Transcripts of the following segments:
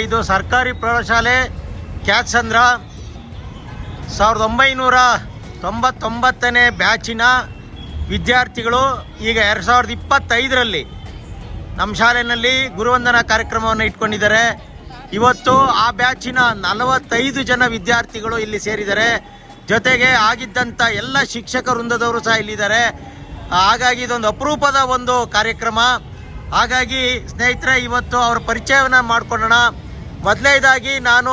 ಇದು ಸರ್ಕಾರಿ ಪ್ರೌಢಶಾಲೆ ಕ್ಯಾತ್ಸಂದ್ರ 1999ನೇ ಬ್ಯಾಚಿನ ವಿದ್ಯಾರ್ಥಿಗಳು ಈಗ 2025ರಲ್ಲಿ ನಮ್ಮ ಶಾಲೆಯಲ್ಲಿ ಗುರುವಂದನಾ ಕಾರ್ಯಕ್ರಮವನ್ನು ಇಟ್ಕೊಂಡಿದ್ದಾರೆ. ಇವತ್ತು ಆ ಬ್ಯಾಚಿನ 45 ಜನ ವಿದ್ಯಾರ್ಥಿಗಳು ಇಲ್ಲಿ ಸೇರಿದ್ದಾರೆ. ಜೊತೆಗೆ ಆಗಿದ್ದಂಥ ಎಲ್ಲ ಶಿಕ್ಷಕ ವೃಂದದವರು ಸಹ ಇಲ್ಲಿದ್ದಾರೆ. ಹಾಗಾಗಿ ಇದೊಂದು ಅಪರೂಪದ ಒಂದು ಕಾರ್ಯಕ್ರಮ. ಹಾಗಾಗಿ ಸ್ನೇಹಿತರೆ, ಇವತ್ತು ಅವರ ಪರಿಚಯವನ್ನು ಮಾಡ್ಕೊಳ್ಳೋಣ. ಮೊದಲನೇದಾಗಿ ನಾನು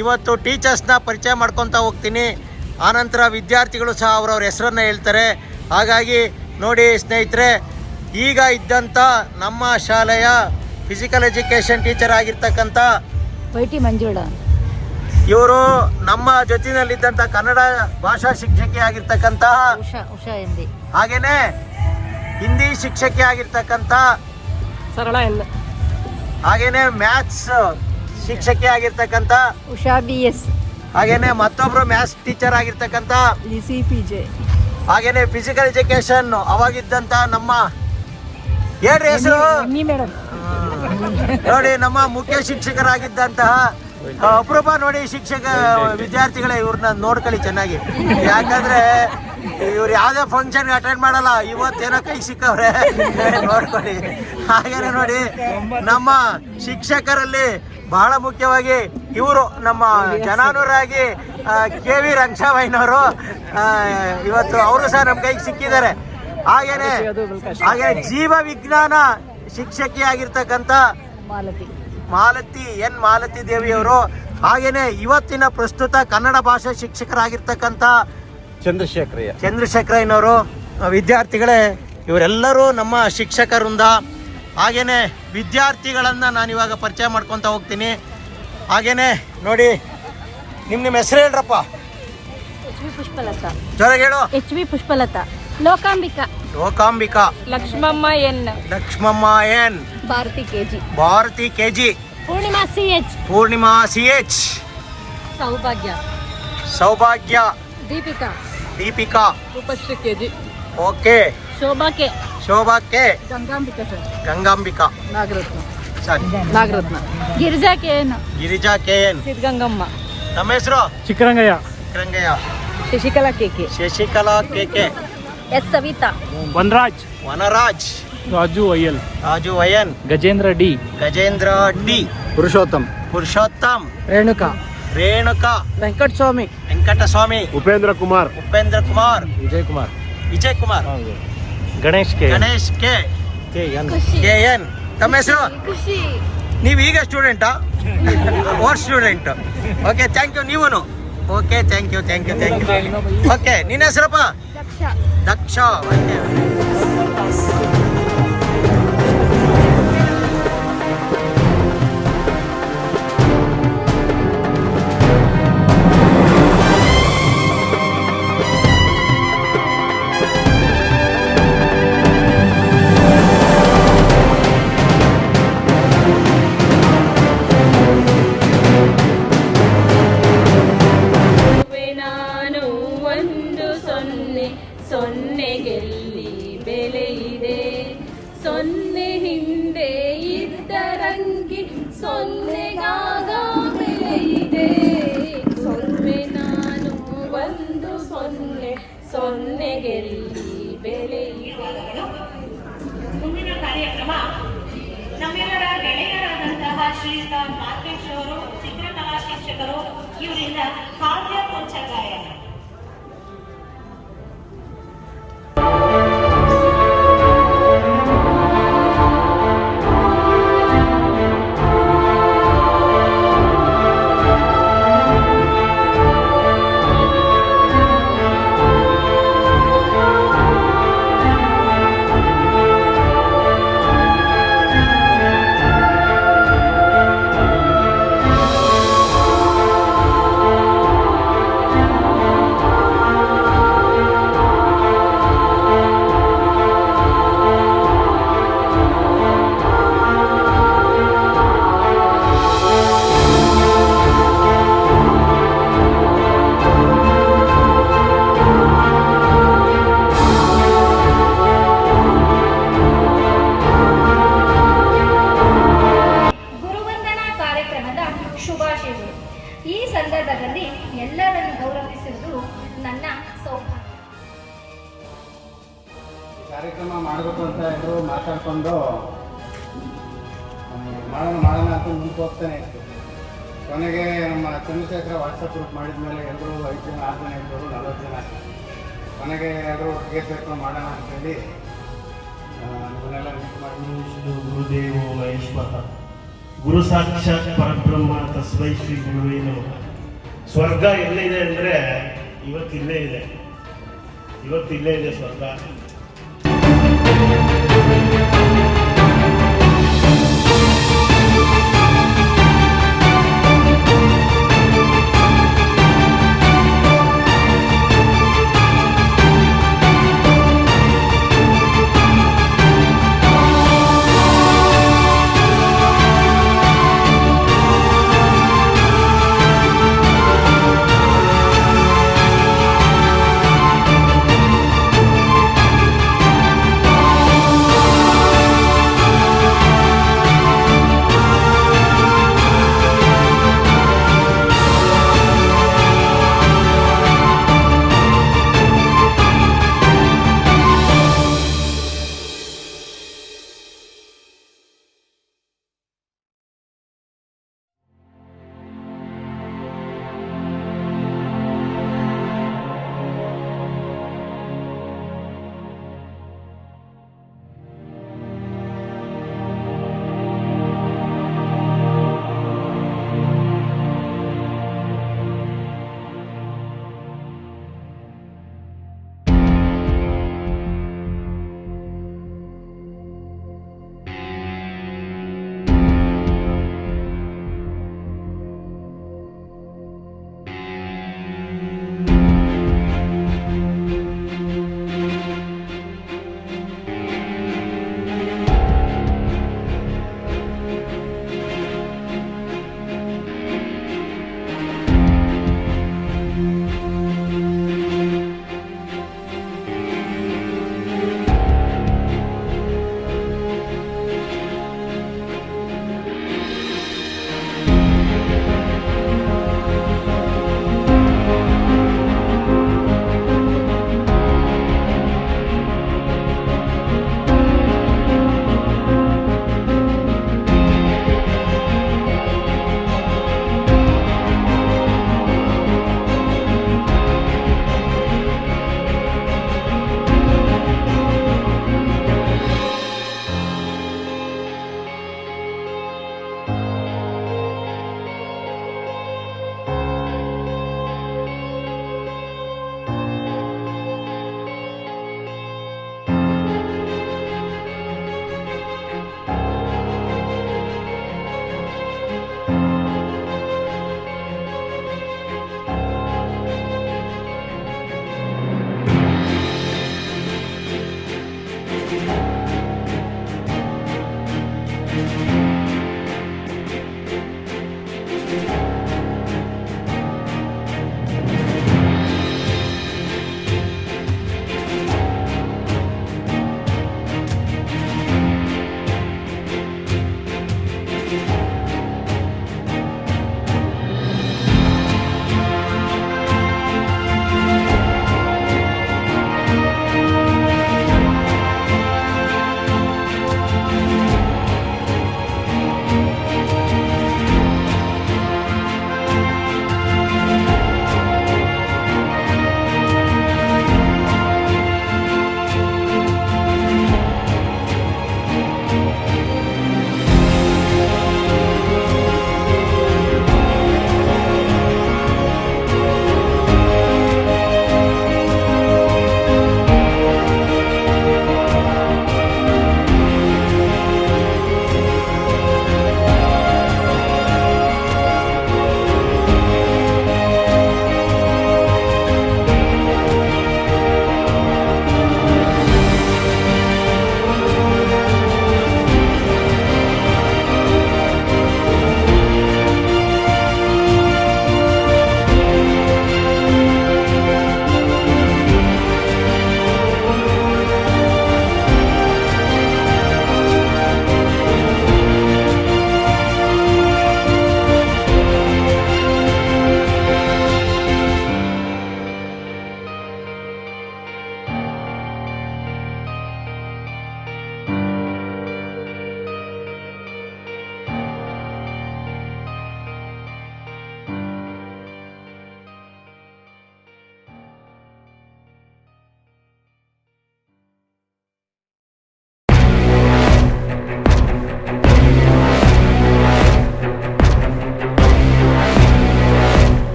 ಇವತ್ತು ಟೀಚರ್ಸ್ನ ಪರಿಚಯ ಮಾಡ್ಕೊತಾ ಹೋಗ್ತೀನಿ. ಆನಂತರ ವಿದ್ಯಾರ್ಥಿಗಳು ಸಹ ಅವರವ್ರ ಹೆಸರನ್ನು ಹೇಳ್ತಾರೆ. ಹಾಗಾಗಿ ನೋಡಿ ಸ್ನೇಹಿತರೆ, ಈಗ ಇದ್ದಂಥ ನಮ್ಮ ಶಾಲೆಯ ಫಿಸಿಕಲ್ ಎಜುಕೇಷನ್ ಟೀಚರ್ ಆಗಿರ್ತಕ್ಕಂಥ ವೈಟಿ ಮಂಜುಳಾ, ಇವರು ನಮ್ಮ ಜೊತೆಯಲ್ಲಿದ್ದಂಥ ಕನ್ನಡ ಭಾಷಾ ಶಿಕ್ಷಕಿ ಆಗಿರ್ತಕ್ಕಂತಹ ಉಷಾ ಎಂದಿ, ಹಾಗೇನೆ ಹಿಂದಿ ಶಿಕ್ಷಕಿ ಆಗಿರ್ತಕ್ಕಂಥ ಸರಳ ಎನ್, ಹಾಗೇನೆ ಮ್ಯಾಥ್ಸ್ ಶಿಕ್ಷಕಿ ಆಗಿರ್ತಕ್ಕಂಥ ಉಷಾ BS, ಹಾಗೇನೆ ಮತ್ತೊಬ್ರು ಮ್ಯಾಥ್ಸ್ ಟೀಚರ್ ಆಗಿರ್ತಕ್ಕಂಥ ಲಿಸಿ PJ, ಹಾಗೇನೆ ಫಿಸಿಕಲ್ ಎಜುಕೇಶನ್ ಅವಾಗಿದ್ದಂಥ ನಮ್ಮ ಏನ್ರಿ ಹೆಸರು ಮೇಡಮ್ ನೋಡಿ, ನಮ್ಮ ಮುಖ್ಯ ಶಿಕ್ಷಕರಾಗಿದ್ದಂತಹ ಅಪರೂಪ ನೋಡಿ ಶಿಕ್ಷಕ ವಿದ್ಯಾರ್ಥಿಗಳೇ, ಇವ್ರನ್ನ ನೋಡ್ಕೊಳ್ಳಿ ಚೆನ್ನಾಗಿ. ಯಾಕಂದ್ರೆ ಇವ್ರು ಯಾವುದೇ ಫಂಕ್ಷನ್ಗೆ ಅಟೆಂಡ್ ಮಾಡಲ್ಲ. ಇವತ್ತೇನೋ ಕೈ ಸಿಕ್ಕವ್ರೆ, ನೋಡ್ಕೊಳ್ಳಿ. ಹಾಗೇನೆ ನೋಡಿ, ನಮ್ಮ ಶಿಕ್ಷಕರಲ್ಲಿ ಬಹಳ ಮುಖ್ಯವಾಗಿ ಇವರು ನಮ್ಮ ಜನಾನುರಾಗಿ KV ರಂಗಸಾಮಯ್ಯನವರು, ಇವತ್ತು ಅವರು ಸಹ ನಮ್ಮ ಕೈಗೆ ಸಿಕ್ಕಿದ್ದಾರೆ. ಹಾಗೇನೆ ಜೀವ ವಿಜ್ಞಾನ ಶಿಕ್ಷಕಿ ಆಗಿರ್ತಕ್ಕಂಥ ಮಾಲತಿ ದೇವಿಯವರು, ಹಾಗೇನೆ ಇವತ್ತಿನ ಪ್ರಸ್ತುತ ಕನ್ನಡ ಭಾಷಾ ಶಿಕ್ಷಕರಾಗಿರ್ತಕ್ಕಂಥ ಚಂದ್ರಶೇಖರಯ್ಯನವರು. ವಿದ್ಯಾರ್ಥಿಗಳೇ, ಇವರೆಲ್ಲರೂ ನಮ್ಮ ಶಿಕ್ಷಕ ವೃಂದ. ಹಾಗೇನೆ ವಿದ್ಯಾರ್ಥಿಗಳನ್ನು ನಾನಿವಾಗ ಪರಿಚಯ ಮಾಡ್ಕೊತ ಹೋಗ್ತೀನಿ. ಹಾಗೇನೆ ನೋಡಿ, ನಿಮ್ಮ ಹೆಸರು ಹೇಳ್ರಪ್ಪ. HV ಪುಷ್ಪಲತಾ, ಜೊತೆಗೆ ಹೇಳು. HV Pushpalatha, Lokambika, Lakshmamma N, Bharathi KG, Poornima CH, Soubhagya, Deepika, Roopashree KG, okay, Shobha K, Gangambika, Nagarathna, Girija KN, Siddhagangamma. ನಮ್ಮ ಹೆಸರು Chikkarangaiah, Shashikala KK, S Savitha, Vanaraj, Raju YN, Gajendra D, Purushottam, Renuka, Venkataswamy, Upendra Kumar, Vijay Kumar, Ganesh K, KN. ತಮ್ಮ ಹೆಸರು? ನೀವು ಈಗ ಸ್ಟೂಡೆಂಟಾ? Old student. Okay, thank you. ನೀವೂ ಓಕೆ, ಥ್ಯಾಂಕ್ ಯು. ಓಕೆ, ನಿನ್ನ ಹೆಸರಪ್ಪ? ದಕ್ಷ. ಓಕೆ. ಸೊನ್ನೆಗೆಲ್ಲಿ ಬೆಲೆ ಇದೆ, ಸೊನ್ನೆ ಹಿಂದೆ ಇದ್ದರಂಗಿ ಸೊನ್ನೆಗಾಗ ಬೆಲೆ ಇದೆ. ಸೊನ್ನೆ ನಾನು ಒಂದು ಸೊನ್ನೆ, ಸೊನ್ನೆಗೆಲ್ಲಿ ಬೆಲೆ ಇದೆ. ಮುಂದಿನ ಕಾರ್ಯಕ್ರಮ ನಮ್ಮೆಲ್ಲರ ಗೆಳೆಯರಾದಂತಹ ಶ್ರೀಯುತ ಮಾರ್ಕೇಶ್ ಅವರು, ಚಿತ್ರಕಲಾ ಶಿಕ್ಷಕರು, ಇವರಿಂದ ಕಾವ್ಯ ಪಂಚ ಗಾಯನ. ಸಂದರ್ಭದಲ್ಲಿ ಎಲ್ಲರನ್ನು ಗೌರವಿಸುವುದು ನನ್ನ ಸೌಭಾಗ್ಯ. ಕಾರ್ಯಕ್ರಮ ಮಾಡಬೇಕು ಅಂತ ಎಲ್ಲರೂ ಮಾತಾಡ್ಕೊಂಡು ಮಾಡೋಣ ಅಂತ ಮುಂದೆ ಹೋಗ್ತಾನೆ ಇತ್ತು. ಕೊನೆಗೆ ನಮ್ಮ ಚಂದ್ರಶೇಖರ ವಾಟ್ಸಪ್ ಗ್ರೂಪ್ ಮಾಡಿದ ಮೇಲೆ ಎಲ್ಲರೂ 5 ಜನ 6 ಜನ ಇದ್ದರು, 40 ಜನ. ಕೊನೆಗೆ ಎಲ್ಲರೂ ಒಟ್ಟಿಗೆ ಸೇರ್ಕೊಂಡು ಮಾಡೋಣ ಅಂತೇಳಿ ನಮ್ಮನ್ನೆಲ್ಲ ಮೀಟ್ ಮಾಡಿ ಗುರುದೇವೋ ಮಹೇಶ್ವರ ಗುರು ಸಾಕ್ಷಾತ್ ಪರಬ್ರಹ್ಮ ತಸ್ಮೈ ಶ್ರೀ ಗುರುವೇ ನಮಃ. ಸ್ವರ್ಗ ಎಲ್ಲಿದೆ ಅಂದರೆ ಇವತ್ತಿಲ್ಲೇ ಇದೆ ಸ್ವರ್ಗ.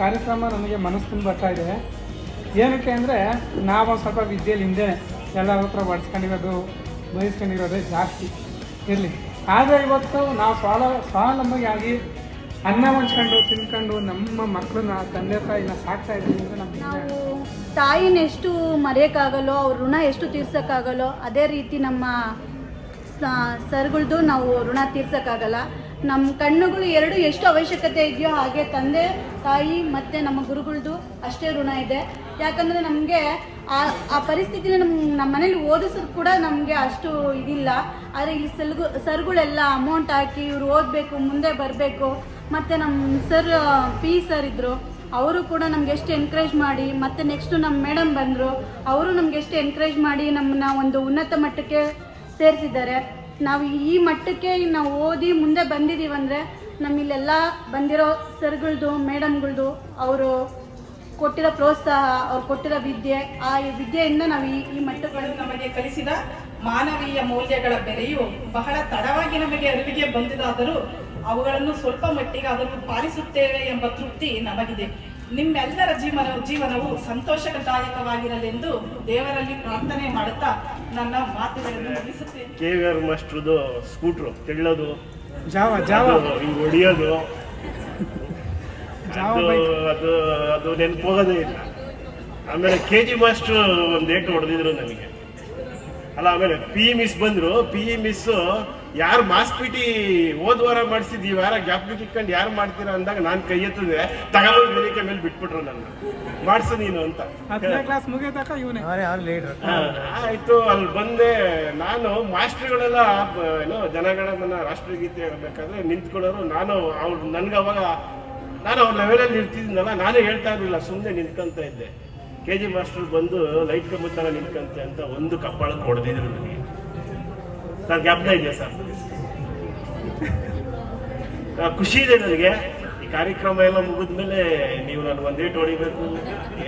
ಕಾರ್ಯಕ್ರಮ ನನಗೆ ಮನಸ್ಸು ತುಂಬ ಬರ್ತಾ ಇದೆ. ಏನಕ್ಕೆ ಅಂದರೆ ನಾವು ಸ್ವಲ್ಪ ವಿದ್ಯೆಯಲ್ಲಿ ಹಿಂದೆ ಎಲ್ಲರ ಹತ್ರ ಬಡ್ಸ್ಕೊಂಡಿರೋದು ಬಯಸ್ಕೊಂಡಿರೋದೇ ಜಾಸ್ತಿ ಇರಲಿ. ಆದರೆ ಇವತ್ತು ನಾವು ಸ್ವಾವಲಂಬಿಯಾಗಿ ಅನ್ನ ಹಂಚ್ಕೊಂಡು ತಿನ್ಕೊಂಡು ನಮ್ಮ ಮಕ್ಕಳನ್ನ ತಂದೆ ತಾಯಿನ ಸಾಕ್ತಾ ಇದ್ದೀವಿ ಅಂದರೆ ನಮ್ಗೆ ನಾವು ತಾಯಿನ ಎಷ್ಟು ಮರೆಯೋಕ್ಕಾಗಲ್ಲೋ ಅವ್ರ ಋಣ ಎಷ್ಟು ತೀರ್ಸೋಕ್ಕಾಗಲ್ಲೋ ಅದೇ ರೀತಿ ನಮ್ಮ ಸರ್ಗಳ್ದು ನಾವು ಋಣ ತೀರ್ಸೋಕ್ಕಾಗಲ್ಲ. ನಮ್ಮ ಕಣ್ಣುಗಳು ಎರಡು ಎಷ್ಟು ಅವಶ್ಯಕತೆ ಇದೆಯೋ ಹಾಗೆ ತಂದೆ ತಾಯಿ ಮತ್ತು ನಮ್ಮ ಗುರುಗಳದ್ದು ಅಷ್ಟೇ ಋಣ ಇದೆ. ಯಾಕಂದರೆ ನಮಗೆ ಆ ಪರಿಸ್ಥಿತಿನ ನಮ್ಮ ಮನೇಲಿ ಓದಿಸೋದು ಕೂಡ ನಮಗೆ ಅಷ್ಟು ಇದಿಲ್ಲ. ಆದರೆ ಇಲ್ಲಿ ಸರ್ಗಳೆಲ್ಲ ಅಮೌಂಟ್ ಹಾಕಿ ಇವ್ರು ಓದಬೇಕು, ಮುಂದೆ ಬರಬೇಕು. ಮತ್ತು ನಮ್ಮ ಪಿ ಸರ್ ಇದ್ದರು, ಅವರು ಕೂಡ ನಮ್ಗೆ ಎಷ್ಟು ಎನ್ಕರೇಜ್ ಮಾಡಿ, ಮತ್ತು ನೆಕ್ಸ್ಟು ನಮ್ಮ ಮೇಡಮ್ ಬಂದರು, ಅವರು ನಮ್ಗೆ ಎಷ್ಟು ಎನ್ಕರೇಜ್ ಮಾಡಿ ನಮ್ಮನ್ನ ಒಂದು ಉನ್ನತ ಮಟ್ಟಕ್ಕೆ ಸೇರಿಸಿದ್ದಾರೆ. ನಾವು ಈ ಮಟ್ಟಕ್ಕೆ ನಾವು ಓದಿ ಮುಂದೆ ಬಂದಿದ್ದೀವಂದರೆ ನಮ್ಮಿಲ್ಲೆಲ್ಲ ಬಂದಿರೋ ಸರ್ಗಳ್ದು ಮೇಡಮ್ಗಳ್ದು ಅವರು ಕೊಟ್ಟಿರೋ ಪ್ರೋತ್ಸಾಹ, ಅವ್ರು ಕೊಟ್ಟಿರೋ ವಿದ್ಯೆ, ಆ ವಿದ್ಯೆಯಿಂದ ನಾವು ಈ ಮಟ್ಟಕ್ಕೆ ನಮಗೆ ಕಲಿಸಿದ ಮಾನವೀಯ ಮೌಲ್ಯಗಳ ಬೆಲೆಯು ಬಹಳ ತಡವಾಗಿ ನಮಗೆ ಅರಿವಿಗೆ ಬಂದಿದಾದರೂ ಅವುಗಳನ್ನು ಸ್ವಲ್ಪ ಮಟ್ಟಿಗೆ ಅದನ್ನು ಪಾಲಿಸುತ್ತೇವೆ ಎಂಬ ತೃಪ್ತಿ ನಮಗಿದೆ. ನಿಮ್ಮೆಲ್ಲರ ಜೀವನವು ಸಂತೋಷದಾಯಕವಾಗಿರಲೆಂದು ದೇವರಲ್ಲಿ ಪ್ರಾರ್ಥನೆ ಮಾಡುತ್ತಾ ನನ್ನ ಮಾತುಗಳನ್ನು ಮುಗಿಸುತ್ತೇನೆ. KVR ಮಾಸ್ಟ್ರದು ಸ್ಕೂಟ್ರು ತೆಳ್ಳೋದು, ಜಾವ ಹಿಂಗೆ ಹೊಡಿಯೋದು, ಅದು ನೆನಪೋಗೋದೇ ಇಲ್ಲ. ಆಮೇಲೆ KG ಮಾಸ್ಟ್ರು ಒಂದು ಏಟು ಹೊಡೆದಿದ್ರು ನನಗೆ ಅಲ್ಲ. ಆಮೇಲೆ PE ಮಿಸ್ ಬಂದ್ರು. PE ಮಿಸ್ ಯಾರು ಮಾಸ್ ಪಿಟಿ ಹೋದ್ವಾರ ಮಾಡಿಸಿದ್ ಈ ವಾರ ಗ್ಯಾಪ್ಲಿಕ್ ಇಟ್ಕೊಂಡು ಯಾರು ಮಾಡ್ತೀರಾ ಅಂದಾಗ ನಾನು ಕೈ ಎತ್ತದೆ ತಗೊಂಡು ವೇದಿಕೆ ಮೇಲೆ ಬಿಟ್ಬಿಟ್ರು ನನ್ನ ಮಾಡ್ಸು ನೀನು ಅಂತ. 10ನೇ ಕ್ಲಾಸ್ ಮುಗಿಯೋತಕ ಇವನೇ ಆಯ್ತು. ಅಲ್ಲಿ ಬಂದೆ ನಾನು. ಮಾಸ್ಟರ್ಗಳೆಲ್ಲ ಏನೋ ಜನಗಣಮನ ರಾಷ್ಟ್ರಗೀತೆ ಹೇಳ್ಬೇಕಾದ್ರೆ ನಿಂತ್ಕೊಳ್ಳೋರು. ನಾನು ಅವ್ರು ನನ್ಗೆ ಅವಾಗ ನಾನು ಅವ್ರ ಲೆವೆಲಲ್ಲಿ ಇರ್ತಿದ್ದೀನಲ್ಲ, ನಾನೇ ಹೇಳ್ತಾ ಇರಲಿಲ್ಲ, ಸುಮ್ಮನೆ ನಿಂತ್ಕೊಂತ ಇದ್ದೆ. KG ಮಾಸ್ಟರ್ ಬಂದು ಲೈಟ್ ಕಂಬ ಥರ ನಿಂತ್ಕೊಂತೆ ಅಂತ ಒಂದು ಕಪ್ಪಾಳಕ್ಕೆ ಹೊಡೆದಿದ್ರು ನನಗೆ. ಸರ್ ಜ್ಞಾಪಕ ಇದೆಯಾ ಸರ್? ಖುಷಿ ಇದೆ ನನಗೆ. ಈ ಕಾರ್ಯಕ್ರಮ ಎಲ್ಲ ಮುಗಿದ್ಮೇಲೆ ನೀವು ನಾನು ಒಂದೇಟು ಹೊಡಿಬೇಕು,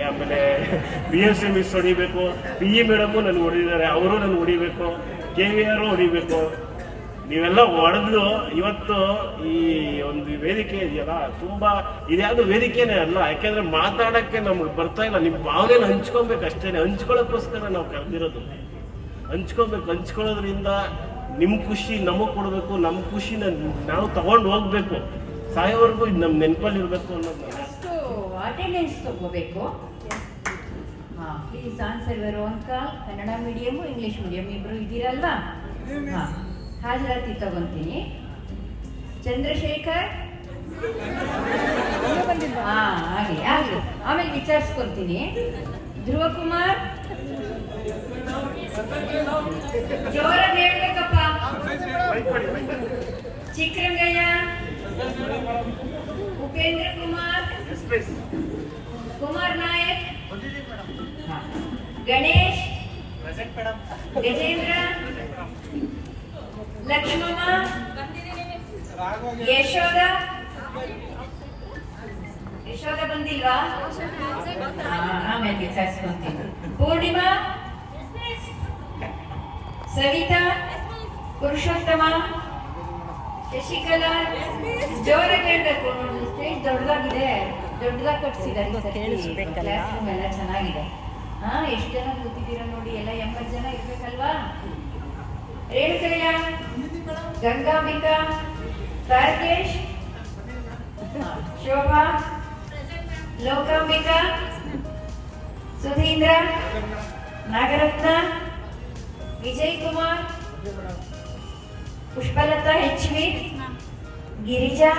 ಆಮೇಲೆ BSc ಮಿಸ್ ಹೊಡಿಬೇಕು, PE ಮೇಡಮು ನನಗೆ ಹೊಡಿದ್ದಾರೆ, ಅವರು ನನಗೆ ಹೊಡಿಬೇಕು, KVR ಹೊಡಿಬೇಕು. ನೀವೆಲ್ಲ ಹೊಡೆದು ಇವತ್ತು ಈ ಒಂದು ವೇದಿಕೆ ಇದೆಯಲ್ಲ, ತುಂಬಾ ಇದ್ಯಾವುದು ವೇದಿಕೆನೇ ಅಲ್ಲ. ಯಾಕೆಂದ್ರೆ ಮಾತಾಡಕ್ಕೆ ನಮ್ಗೆ ಬರ್ತಾ ಇಲ್ಲ. ನಿಮ್ಮ ಭಾವನೆನ ಹಂಚ್ಕೊಬೇಕು ಅಷ್ಟೇನೆ. ಹಂಚ್ಕೊಳ್ಳೋಕ್ಕೋಸ್ಕರ ನಾವು ಕರೆದಿರೋದು. ಹಂಚ್ಕೊಳ್ಳೋದ್ರಿಂದ ನಿಮ್ಮ ಖುಷಿ ನಮಗೆ ಕೊಡಬೇಕು, ನಮ್ಮ ಖುಷಿನ ನಾವು ತಗೊಂಡು ಹೋಗ್ಬೇಕು, ಸಾಯೋವರೆಗೂ ಇದು ನಮ್ಮ ನೆನಪಲ್ಲಿ ಇರಬೇಕು ಅನ್ನೋದು. ಅಷ್ಟು ಅಟೆಂಡೆನ್ಸ್ ತಗೋಬೇಕು. ಹಾಂ, please answer your own call. Kannada medium English medium ಇಬ್ಬರು ಇದ್ದೀರಲ್ವಾ? ಹಾಂ, ಹಾಜರಾತಿ ತಗೊಂತೀನಿ. ಚಂದ್ರಶೇಖರ್ ಹಾಂ, ಆಗಲಿ ಆಗಲಿ, ಆಮೇಲೆ ವಿಚಾರಿಸ್ಕೊತೀನಿ. ಧ್ರುವಕುಮಾರ್ ಜೋರಾಗಿ ಹೇಳ್ಬೇಕಪ್ಪ. ಚಿಕ್ಕರಂಗಯ್ಯ, ಉಪೇಂದ್ರ ಕುಮಾರ್, ಕುಮಾರ್ ನಾಯಕ್, ಗಣೇಶ್, ಗಜೇಂದ್ರ, ಲಕ್ಷ್ಮಮ್ಮ, ಯಶೋಧ ಬಂದಿಲ್ವಾ? ಆಮೇಲೆ ವಿಚಾರಿಸ್ಕೊಂತೀನಿ. ಪೂರ್ಣಿಮಾ, ಸವಿತಾ, ಪುರುಷೋತ್ತಮ, ಶಶಿಕಲಾ, ಜೋರಾಗಿ ಹೇಳ್ಬೇಕು. ಸ್ಟೇಜ್ ದೊಡ್ಡದಾಗಿದೆ, ದೊಡ್ಡದಾಗಿ ಕಟ್ಸಿದ್ದಾರೆ. ಕ್ಲಾಸ್ ರೂಮ್ ಎಲ್ಲ ಚೆನ್ನಾಗಿದೆ. ಎಷ್ಟು ಜನ ಕೂತಿದ್ದೀರಾ ನೋಡಿ, ಎಲ್ಲ 80 ಜನ ಇರ್ಬೇಕಲ್ವಾ? ರೇಣುಕಯ್ಯ, ಗಂಗಾಂಬಿಕಾ, ತಾರಕೇಶ್, ಶೋಭಾ, ಲೋಕಾಂಬಿಕಾ, ಸುಧೀಂದ್ರ, ನಾಗರತ್ನ, ವಿಜಯ್ ಕುಮಾರ್, ಪುಷ್ಪಲತಾ, HV, ಗಿರಿಜಾ,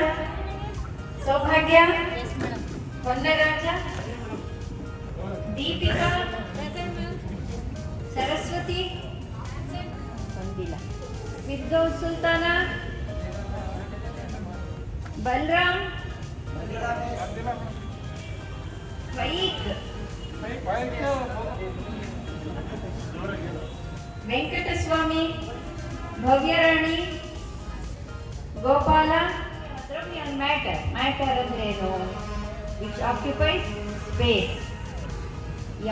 ಸೌಭಾಗ್ಯ, ಹೊನ್ನರಾಜ, ದೀಪಿಕಾ, ಸರಸ್ವತಿ, ಫಿರ್ದೌಸ್ ಸುಲ್ತಾನ, ಬಲರಾಮ್, ಫೈಕ್, ವೆಂಕಟಸ್ವಾಮಿ, ಭವ್ಯರಾಣಿ, ಗೋಪಾಲ. ಮ್ಯಾಟರ್ ಅಂದ್ರೆ ಏನು? Which occupies space.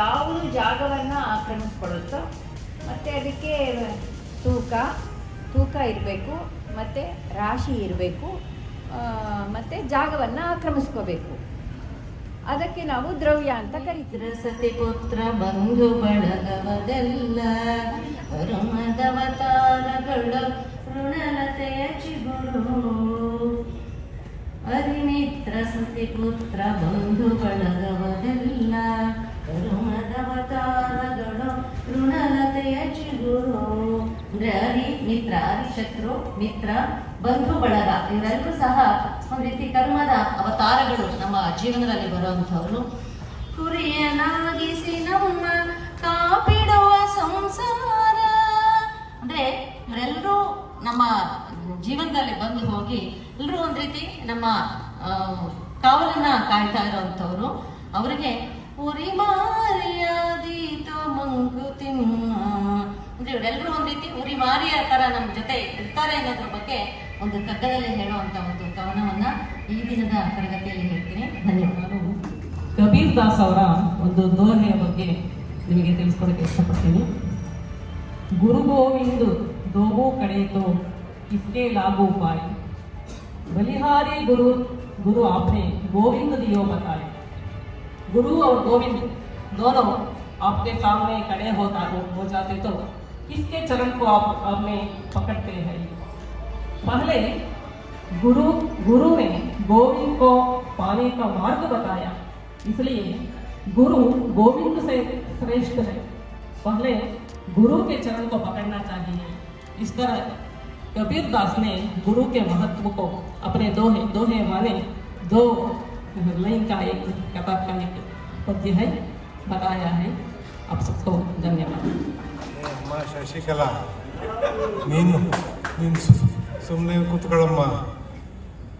ಯಾವುದು ಜಾಗವನ್ನು ಆಕ್ರಮಿಸ್ಕೊಳ್ಳುತ್ತೋ, ಮತ್ತು ಅದಕ್ಕೆ ತೂಕ ಇರಬೇಕು, ಮತ್ತು ರಾಶಿ ಇರಬೇಕು, ಮತ್ತು ಜಾಗವನ್ನು ಆಕ್ರಮಿಸ್ಕೋಬೇಕು. ಅದಕ್ಕೆ ನಾವು ದ್ರವ್ಯ ಅಂತ ಕರಿತೀವಿ. ಸತಿ ಪುತ್ರ ಬಂಧು ಬಳಗವದೆಲ್ಲ ಋಣದವತಾರಗಳು ಋಣಲತೆಯ ಚಿಗುರು. ಅರಿಮಿತ್ರ ಸತಿ ಪುತ್ರ ಬಂಧು ಬಳಗವದೆಲ್ಲ ಋಣದವತಾರಗಳು ಋಣಲತೆಯ ಚಿಗುರು. ಅಂದ್ರೆ ಅರಿ ಮಿತ್ರ, ಅರಿ ಶತ್ರು, ಮಿತ್ರ, ಬಂಧು ಬಳಗ ಇವರೆಲ್ಲರೂ ಸಹ ಒಂದು ರೀತಿ ಕರ್ಮದ ಅವತಾರಗಳು ನಮ್ಮ ಜೀವನದಲ್ಲಿ ಬರುವಂಥವ್ರು. ಕುರಿಯನಾಗಿಸಿ ನಮ್ಮ ಕಾಪಿಡುವ ಸಂಸಾರ. ಅಂದ್ರೆ ಇವರೆಲ್ಲರೂ ನಮ್ಮ ಜೀವನದಲ್ಲಿ ಬಂದು ಹೋಗಿ ಎಲ್ಲರೂ ಒಂದು ರೀತಿ ನಮ್ಮ ಕಾವಲನ್ನ ಕಾಯ್ತಾ ಇರೋವಂಥವ್ರು. ಅವರಿಗೆ ಉರಿ ಮಾರಿಯಾದೀತು ಮಂಕುತಿಮ್ಮ. ಅಂದ್ರೆ ಇವರೆಲ್ಲರೂ ಒಂದು ರೀತಿ ಉರಿ ಮಾರಿಯ ತರ ನಮ್ಮ ಜೊತೆ ಇರ್ತಾರೆ ಅನ್ನೋದ್ರ ಬಗ್ಗೆ ಒಂದು ಕಗ್ಗದಲ್ಲಿ ಹೇಳುವಂತ ಒಂದು ಕವನವನ್ನ ಈ ದಿನದ ತರಗತಿಯಲ್ಲಿ ಹೇಳ್ತೀನಿ. ಧನ್ಯವಾದ. ಕಬೀರ್ ದಾಸ್ ಅವರ ಒಂದು ದೋಹೆಯ ಬಗ್ಗೆ ನಿಮಗೆ ತಿಳಿಸ್ಕೊಡಕ್ಕೆ ಇಷ್ಟಪಡ್ತೀನಿ. ಗುರು ಗೋವಿಂದ್ ದೋಗೋ ಕಡೆ ತೋ किसके लागू पाए, बलिहारी गुरु गुरु आपने गोविंद दियो बताए. गुरु और गोविंद दोनों आपके सामने खड़े हो जाते तो किसके चरण को आपने पकड़ते हैं. पहले गुरु ने गोविंद को पाने का मार्ग बताया, इसलिए गुरु गोविंद से श्रेष्ठ है. पहले गुरु के चरण को पकड़ना चाहिए. इस तरह कबीर दास ने गुरु के महत्व को अपने दोहे माने 2 लाइन का एक किताब का एक पद्य है बताया है. आप सबको धन्यवाद. ಅಮ್ಮ ಶಶಿಕಲಾ, ನೀನು ಸುಮ್ಮನೆ ಕೂತ್ಕೊಳ್ಳಮ್ಮ.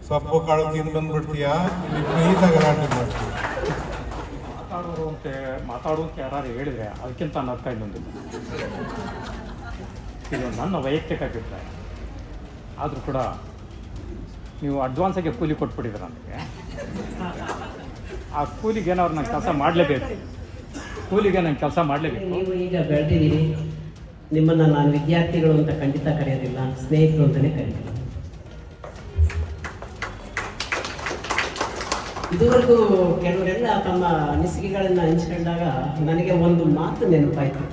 ಸೊಪ್ಪು ಕಾಳು ತಿಂದು ಬಂದ್ಬಿಡ್ತೀಯಾ, ನೀಟಾಗಿ ಗಲಾಟೆ ಮಾಡ್ತೀಯ. ಮಾತಾಡು ಅಂತ ಯಾರು ಹೇಳಿದ್ರೆ ಅದಕ್ಕಿಂತ ಅನ್ನೋದಕ್ಕ ಇನ್ನೊಂದಿಲ್ಲ. ಇದು ನನ್ನ ವೈಯಕ್ತಿಕ ಅಭಿಪ್ರಾಯ. ಆದರೂ ಕೂಡ ನೀವು ಅಡ್ವಾನ್ಸಾಗಿ ಕೂಲಿ ಕೊಟ್ಬಿಟ್ಟಿದ್ದೀರ ನನಗೆ. ಆ ಕೂಲಿಗೆ ಏನಾದ್ರು ನಾನು ಕೆಲಸ ಮಾಡಲೇಬೇಕು. ಕೂಲಿಗೆ ನಾನು ಕೆಲಸ ಮಾಡಲೇಬೇಕು. ನೀವು ಈಗ ಬೆಳೆದಿದ್ದೀರಿ, ನಿಮ್ಮನ್ನು ನಾನು ವಿದ್ಯಾರ್ಥಿಗಳು ಅಂತ ಖಂಡಿತ ಕರೆಯೋದಿಲ್ಲ, ಸ್ನೇಹಿತರು ಅಂತಲೇ ಕರೀತೀನಿ. ಇದುವರೆಗೂ ಕೆಲವರೆಲ್ಲ ತಮ್ಮ ಅನಿಸಿಕೆಗಳನ್ನು ಹಂಚ್ಕೊಂಡಾಗ ನನಗೆ ಒಂದು ಮಾತು ನೆನಪಾಯಿತು.